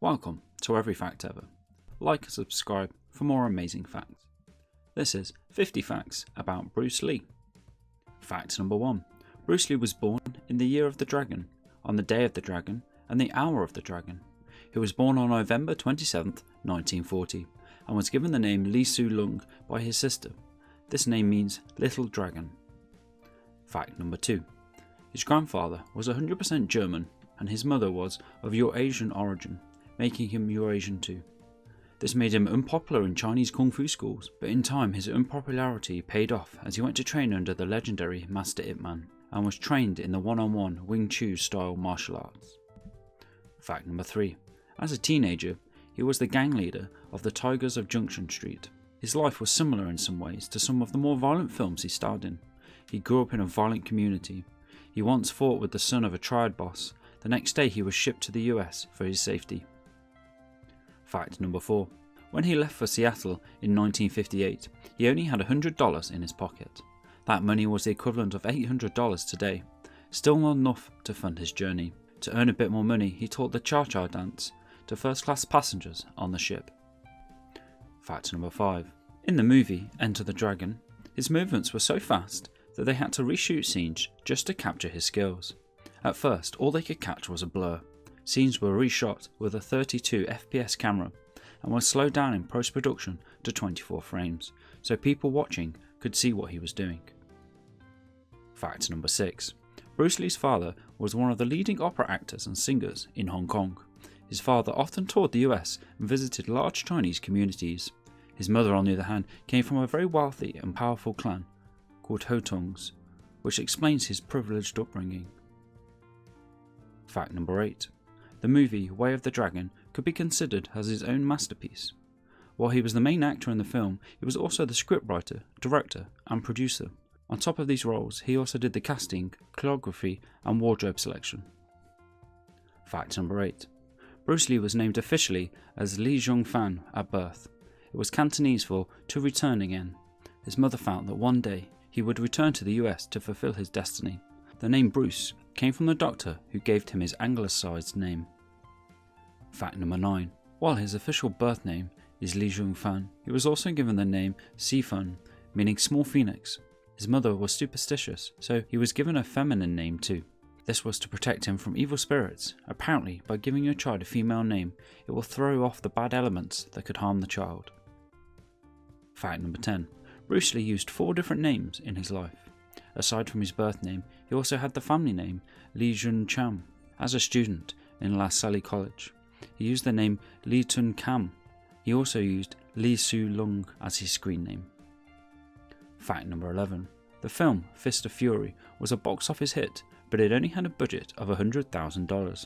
Welcome to Every Fact Ever. Like and subscribe for more amazing facts. This is 50 facts about Bruce Lee. Fact number 1. Bruce Lee was born in the year of the dragon, on the day of the dragon, and the hour of the dragon. He was born on November 27th, 1940, and was given the name Li Su Lung by his sister. This name means little dragon. Fact number 2. His grandfather was 100% German, and his mother was of Eurasian origin, making him Eurasian too. This made him unpopular in Chinese kung fu schools, but in time his unpopularity paid off as he went to train under the legendary Master Ip Man, and was trained in the one-on-one Wing Chun style martial arts. Fact number 3. As a teenager, he was the gang leader of the Tigers of Junction Street. His life was similar in some ways to some of the more violent films he starred in. He grew up in a violent community. He once fought with the son of a triad boss. The next day he was shipped to the US for his safety. Fact number 4. When he left for Seattle in 1958, he only had $100 in his pocket. That money was the equivalent of $800 today, still not enough to fund his journey. To earn a bit more money, he taught the cha-cha dance to first-class passengers on the ship. Fact number 5. In the movie Enter the Dragon, his movements were so fast that they had to reshoot scenes just to capture his skills. At first, all they could catch was a blur. Scenes were reshot with a 32 FPS camera and were slowed down in post-production to 24 frames, so people watching could see what he was doing. Fact number 6. Bruce Lee's father was one of the leading opera actors and singers in Hong Kong. His father often toured the US and visited large Chinese communities. His mother, on the other hand, came from a very wealthy and powerful clan called Hotongs, which explains his privileged upbringing. Fact number 8. The movie Way of the Dragon could be considered as his own masterpiece. While he was the main actor in the film, he was also the scriptwriter, director and producer. On top of these roles, he also did the casting, choreography and wardrobe selection. Fact number 8. Bruce Lee was named officially as Li Zhong Fan at birth. It was Cantonese for to return again. His mother felt that one day he would return to the US to fulfill his destiny. The name Bruce came from the doctor who gave him his anglicised name. Fact number 9. While his official birth name is Li Zhong Fan, he was also given the name Si Fan, meaning small phoenix. His mother was superstitious, so he was given a feminine name too. This was to protect him from evil spirits. Apparently, by giving your child a female name, it will throw off the bad elements that could harm the child. Fact number 10. Bruce Lee used 4 different names in his life. Aside from his birth name, he also had the family name Li Jun Cham. As a student in La Salle College, he used the name Li Tun Kam. He also used Li Su Lung as his screen name. Fact number 11. The film Fist of Fury was a box office hit, but it only had a budget of $100,000.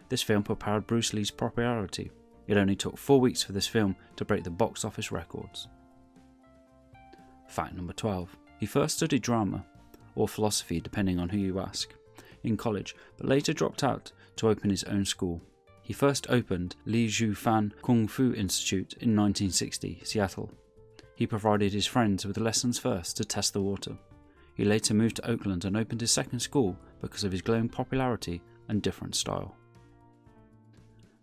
This film propelled Bruce Lee's popularity. It only took 4 weeks for this film to break the box office records. Fact number 12. He first studied drama, or philosophy depending on who you ask, in college, but later dropped out to open his own school. He first opened Li Zhu Fan Kung Fu Institute in 1960, Seattle. He provided his friends with lessons first to test the water. He later moved to Oakland and opened his second school because of his glowing popularity and different style.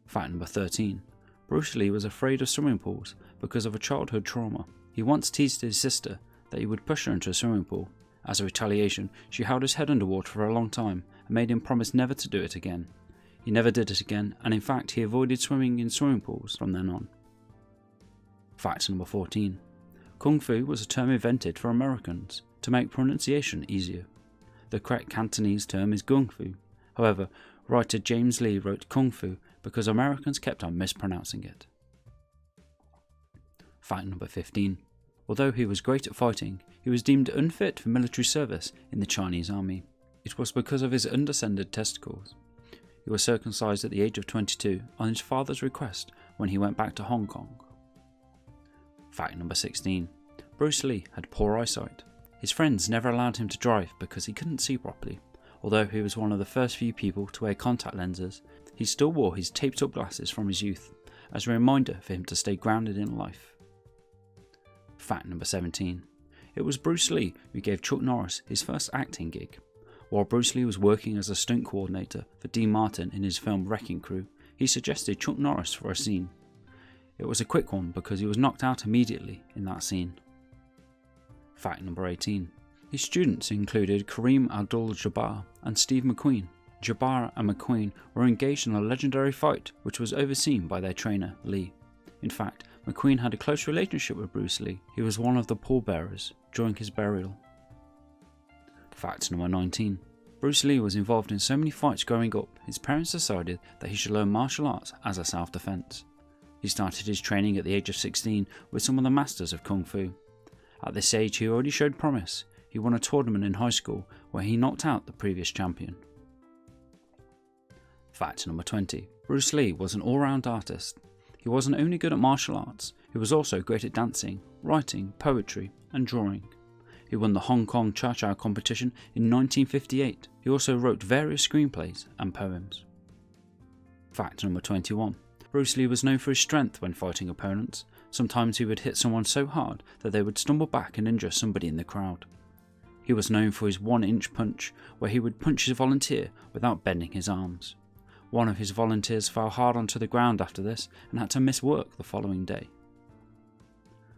Fact number 13. Bruce Lee was afraid of swimming pools because of a childhood trauma. He once teased his sister that he would push her into a swimming pool. As a retaliation, she held his head underwater for a long time and made him promise never to do it again. He never did it again, and in fact he avoided swimming in swimming pools from then on. Fact number 14. Kung Fu was a term invented for Americans to make pronunciation easier. The correct Cantonese term is Gung Fu. However, writer James Lee wrote Kung Fu because Americans kept on mispronouncing it. Fact number 15. Although he was great at fighting, he was deemed unfit for military service in the Chinese army. It was because of his undescended testicles. He was circumcised at the age of 22 on his father's request when he went back to Hong Kong. Fact number 16. Bruce Lee had poor eyesight. His friends never allowed him to drive because he couldn't see properly. Although he was one of the first few people to wear contact lenses, he still wore his taped up glasses from his youth as a reminder for him to stay grounded in life. Fact number 17. It was Bruce Lee who gave Chuck Norris his first acting gig. While Bruce Lee was working as a stunt coordinator for Dean Martin in his film Wrecking Crew, he suggested Chuck Norris for a scene. It was a quick one because he was knocked out immediately in that scene. Fact number 18. His students included Kareem Abdul-Jabbar and Steve McQueen. Jabbar and McQueen were engaged in a legendary fight which was overseen by their trainer, Lee. In fact, McQueen had a close relationship with Bruce Lee. He was one of the pallbearers during his burial. Fact number 19. Bruce Lee was involved in so many fights growing up, his parents decided that he should learn martial arts as a self-defense. He started his training at the age of 16 with some of the masters of Kung Fu. At this age he already showed promise. He won a tournament in high school where he knocked out the previous champion. Fact number 20. Bruce Lee was an all-round artist. He wasn't only good at martial arts, he was also great at dancing, writing, poetry and drawing. He won the Hong Kong Cha-Cha competition in 1958. He also wrote various screenplays and poems. Fact number 21. Bruce Lee was known for his strength when fighting opponents. Sometimes he would hit someone so hard that they would stumble back and injure somebody in the crowd. He was known for his 1-inch punch, where he would punch his volunteer without bending his arms. One of his volunteers fell hard onto the ground after this and had to miss work the following day.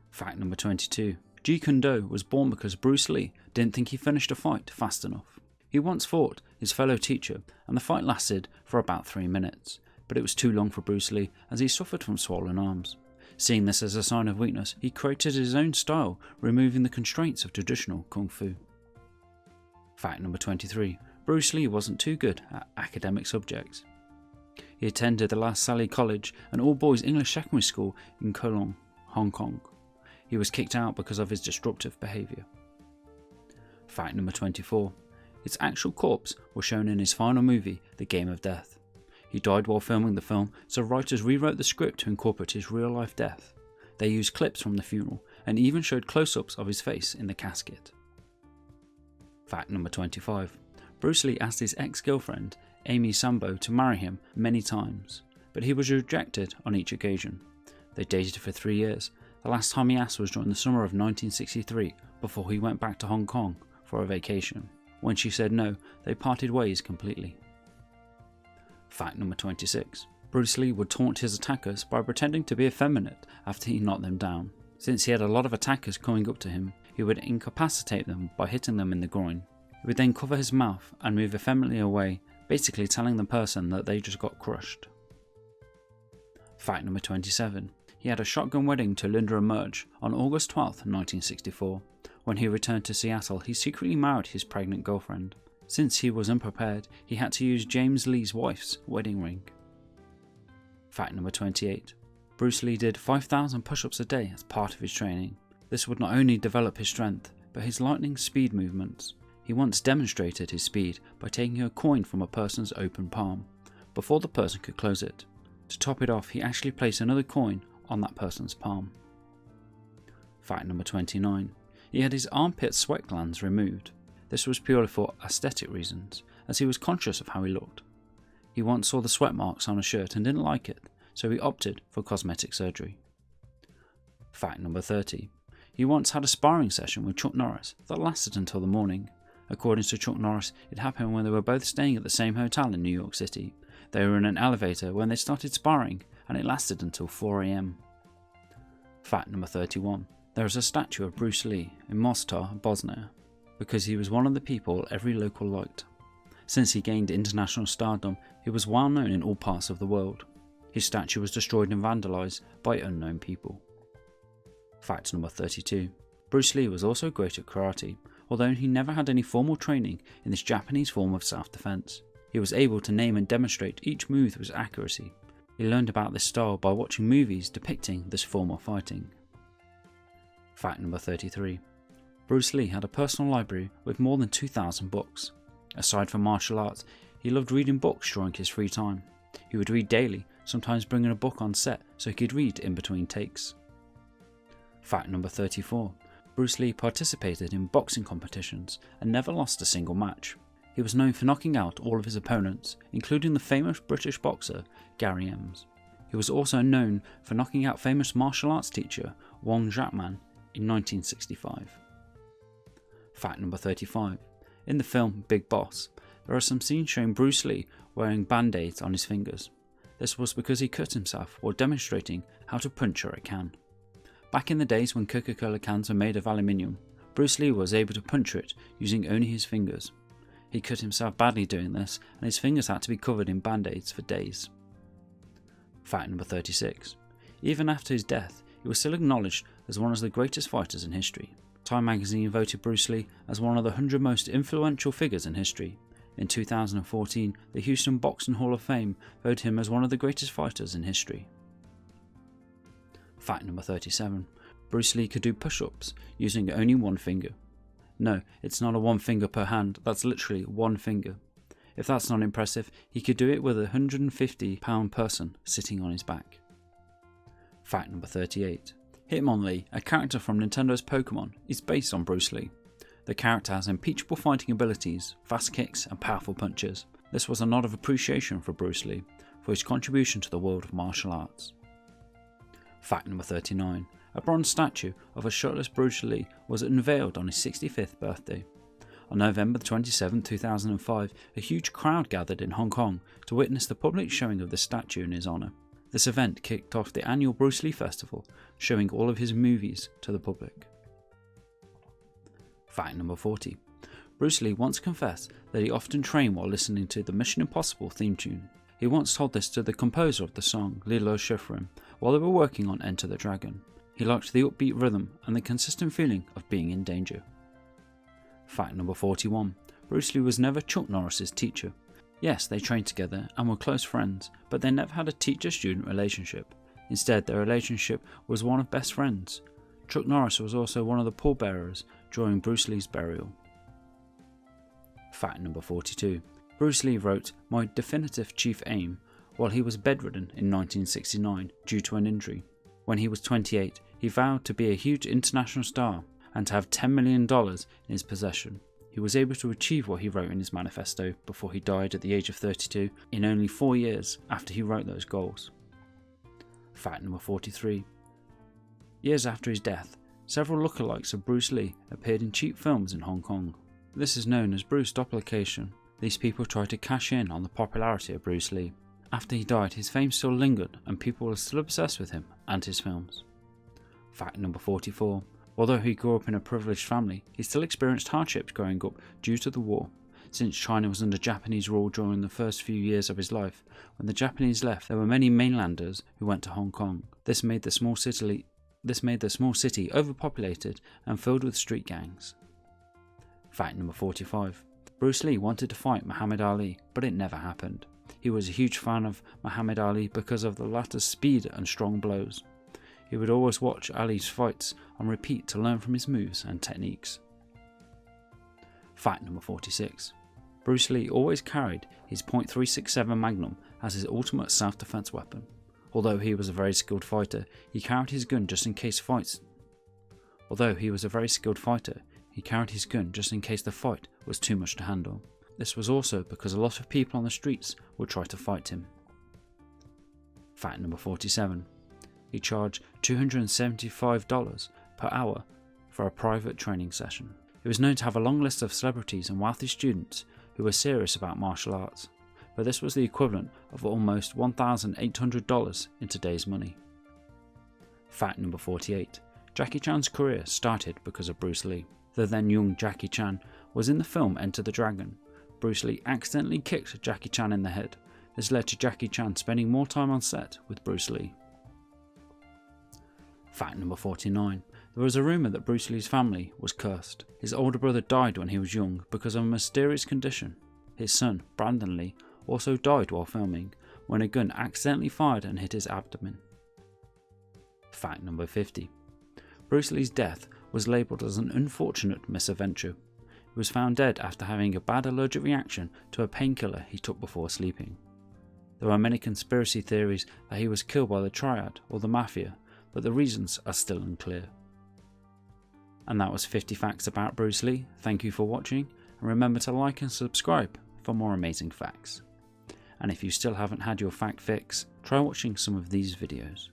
Fact number 22. Jeet Kune Do was born because Bruce Lee didn't think he finished a fight fast enough. He once fought his fellow teacher and the fight lasted for about 3 minutes, but it was too long for Bruce Lee as he suffered from swollen arms. Seeing this as a sign of weakness, he created his own style, removing the constraints of traditional Kung Fu. Fact number 23. Bruce Lee wasn't too good at academic subjects. He attended the La Salle College, an all-boys English secondary school in Kowloon, Hong Kong. He was kicked out because of his disruptive behaviour. Fact number 24. His actual corpse was shown in his final movie, The Game of Death. He died while filming the film, so writers rewrote the script to incorporate his real-life death. They used clips from the funeral and even showed close-ups of his face in the casket. Fact number 25. Bruce Lee asked his ex-girlfriend, Amy Sambo, to marry him many times, but he was rejected on each occasion. They dated for 3 years. The last time he asked was during the summer of 1963, before he went back to Hong Kong for a vacation. When she said no, they parted ways completely. Fact number 26. Bruce Lee would taunt his attackers by pretending to be effeminate after he knocked them down. Since he had a lot of attackers coming up to him, he would incapacitate them by hitting them in the groin. He would then cover his mouth and move effeminately away, basically telling the person that they just got crushed. Fact number 27. He had a shotgun wedding to Linda Emerge on August 12, 1964. When he returned to Seattle, he secretly married his pregnant girlfriend. Since he was unprepared, he had to use James Lee's wife's wedding ring. Fact number 28. Bruce Lee did 5,000 push-ups a day as part of his training. This would not only develop his strength, but his lightning speed movements. He once demonstrated his speed by taking a coin from a person's open palm, before the person could close it. To top it off, he actually placed another coin on that person's palm. Fact number 29. He had his armpit sweat glands removed. This was purely for aesthetic reasons, as he was conscious of how he looked. He once saw the sweat marks on a shirt and didn't like it, so he opted for cosmetic surgery. Fact number 30. He once had a sparring session with Chuck Norris that lasted until the morning. According to Chuck Norris, it happened when they were both staying at the same hotel in New York City. They were in an elevator when they started sparring, and it lasted until 4 AM. Fact number 31. There is a statue of Bruce Lee in Mostar, Bosnia, because he was one of the people every local liked. Since he gained international stardom, he was well known in all parts of the world. His statue was destroyed and vandalised by unknown people. Fact number 32. Bruce Lee was also great at karate, although he never had any formal training in this Japanese form of self-defense. He was able to name and demonstrate each move with accuracy. He learned about this style by watching movies depicting this form of fighting. Fact number 33. Bruce Lee had a personal library with more than 2,000 books. Aside from martial arts, he loved reading books during his free time. He would read daily, sometimes bringing a book on set so he could read in between takes. Fact number 34. Bruce Lee participated in boxing competitions and never lost a single match. He was known for knocking out all of his opponents, including the famous British boxer Gary Ems. He was also known for knocking out famous martial arts teacher Wong Jackman in 1965. Fact number 35. In the film Big Boss, there are some scenes showing Bruce Lee wearing band-aids on his fingers. This was because he cut himself while demonstrating how to puncture a can. Back in the days when Coca-Cola cans were made of aluminium, Bruce Lee was able to puncture it using only his fingers. He cut himself badly doing this, and his fingers had to be covered in band-aids for days. Fact number 36. Even after his death, he was still acknowledged as one of the greatest fighters in history. Time magazine voted Bruce Lee as one of the 100 most influential figures in history. In 2014, the Houston Boxing Hall of Fame voted him as one of the greatest fighters in history. Fact number 37. Bruce Lee could do push-ups using only one finger. No, it's not a one finger per hand, that's literally one finger. If that's not impressive, he could do it with a 150-pound person sitting on his back. Fact number 38. Hitmonlee, a character from Nintendo's Pokemon, is based on Bruce Lee. The character has impeachable fighting abilities, fast kicks and powerful punches. This was a nod of appreciation for Bruce Lee for his contribution to the world of martial arts. Fact number 39. A bronze statue of a shirtless Bruce Lee was unveiled on his 65th birthday. On November 27, 2005, a huge crowd gathered in Hong Kong to witness the public showing of the statue in his honour. This event kicked off the annual Bruce Lee Festival, showing all of his movies to the public. Fact number 40. Bruce Lee once confessed that he often trained while listening to the Mission Impossible theme tune. He once told this to the composer of the song, Lilo Schifrin, while they were working on Enter the Dragon. He liked the upbeat rhythm and the consistent feeling of being in danger. Fact number 41. Bruce Lee was never Chuck Norris's teacher. Yes, they trained together and were close friends, but they never had a teacher-student relationship. Instead, their relationship was one of best friends. Chuck Norris was also one of the pallbearers during Bruce Lee's burial. Fact number 42. Bruce Lee wrote My Definitive Chief Aim while he was bedridden in 1969 due to an injury. When he was 28, he vowed to be a huge international star and to have $10 million in his possession. He was able to achieve what he wrote in his manifesto before he died at the age of 32 in only 4 years after he wrote those goals. Fact number 43. Years after his death, several lookalikes of Bruce Lee appeared in cheap films in Hong Kong. This is known as Bruce Doppelcation. These people tried to cash in on the popularity of Bruce Lee. After he died, his fame still lingered and people were still obsessed with him and his films. Fact number 44. Although he grew up in a privileged family, he still experienced hardships growing up due to the war. Since China was under Japanese rule during the first few years of his life, when the Japanese left, there were many mainlanders who went to Hong Kong. This made the small city overpopulated and filled with street gangs. Fact number 45. Bruce Lee wanted to fight Muhammad Ali, but it never happened. He was a huge fan of Muhammad Ali because of the latter's speed and strong blows. He would always watch Ali's fights on repeat to learn from his moves and techniques. Fact number 46. Bruce Lee always carried his .367 Magnum as his ultimate self-defense weapon. Although he was a very skilled fighter, he carried his gun just in case the fight was too much to handle. This was also because a lot of people on the streets would try to fight him. Fact number 47. He charged $275 per hour for a private training session. He was known to have a long list of celebrities and wealthy students who were serious about martial arts, but this was the equivalent of almost $1,800 in today's money. Fact number 48. Jackie Chan's career started because of Bruce Lee. The then young Jackie Chan was in the film Enter the Dragon. Bruce Lee accidentally kicked Jackie Chan in the head. This led to Jackie Chan spending more time on set with Bruce Lee. Fact number 49. There was a rumour that Bruce Lee's family was cursed. His older brother died when he was young because of a mysterious condition. His son, Brandon Lee, also died while filming when a gun accidentally fired and hit his abdomen. Fact number 50. Bruce Lee's death was labelled as an unfortunate misadventure. He was found dead after having a bad allergic reaction to a painkiller he took before sleeping. There are many conspiracy theories that he was killed by the Triad or the Mafia, but the reasons are still unclear. And that was 50 facts about Bruce Lee. Thank you for watching, and remember to like and subscribe for more amazing facts. And if you still haven't had your fact fix, try watching some of these videos.